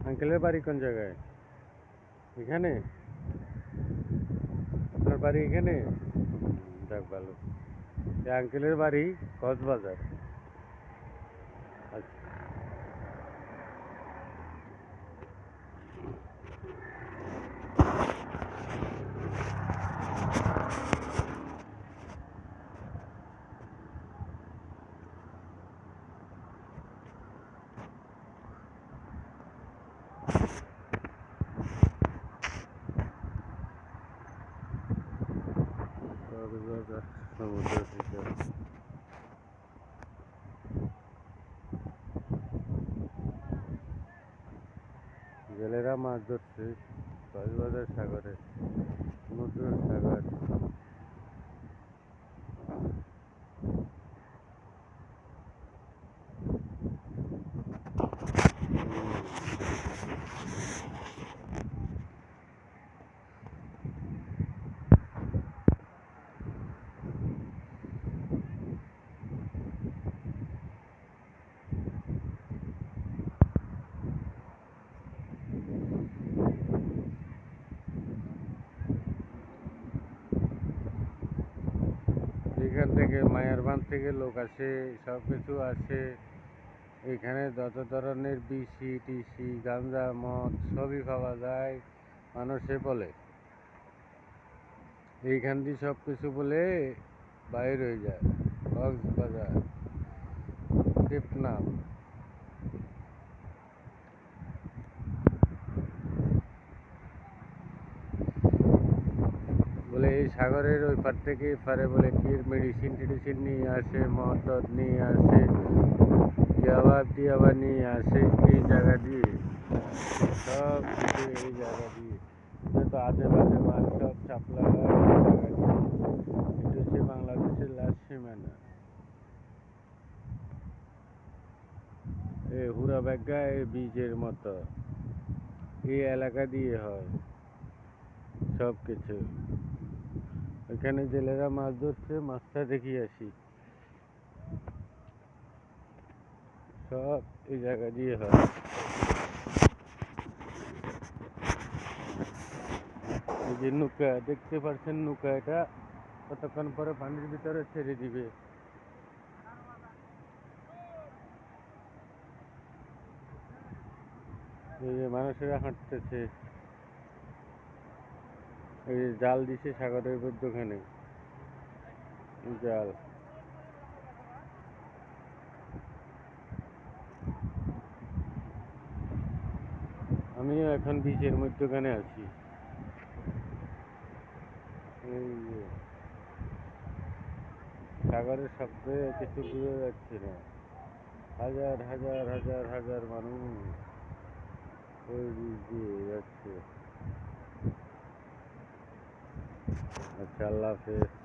আঙ্কেলের বাড়ি কোন জায়গায়? এখানে? আপনার বাড়ি এখানে? যাক ভালো। এই আঙ্কেলের বাড়ি কক্সবাজার। আচ্ছা। কক্সবাজার সমুদ্র সৈকত। জেলেরা মাছ ধরছে কক্সবাজার সাগরে, সমুদ্র সাগর। এখান থেকে মায়ারবান থেকে লোক আসে, সব কিছু আসে। এখানে যত ধরনের বিসি টিসি গাঁজা মদ সবই পাওয়া যায়। মানুষে বলে এইখান দিয়ে সব কিছু বলে বাইর হয়ে যায়। কক্সবাজার টেকনাফ। বলে এই সাগরের ওই পার থেকে এপারে বলে কি মেডিসিন টেডিসিন নিয়ে আসে, মদ টদ নিয়ে আসে, ইয়াবা টিয়াবা নিয়ে আসে এই জায়গা দিয়ে। সব কিছু এই জায়গা দিয়ে যত আজে বাজে মাল সব সাপ্লাই হয় এই জায়গা দিয়ে। এটা হচ্ছে বাংলাদেশের লাস্ট সীমানা। এই হুরা ব্যাগা এই বীজের মতো এই এলাকা দিয়ে হয় সব কিছু। এখানে জেলেরা মাছ ধরছে, মাছটা দেখিয়ে আসি। সব এই জায়গা দিয়ে হয়। এই যে নৌকা দেখতে পাচ্ছেন, নৌকা এটা কতক্ষণ পরে পানির ভিতরে ছেড়ে দিবে। এই যে মানুষেরা হাঁটতেছে, এই যে জাল দিছে সাগরের মধ্যখানে জাল। আমিও এখন বিচের মধ্যখানে আছি। এই যে সাগরের শব্দে কিছু বোঝা যাচ্ছে না। হাজার হাজার হাজার হাজার মানুষ ওই বিচ দিয়ে যাচ্ছে। আচ্ছা, আল্লাহ হাফেজ।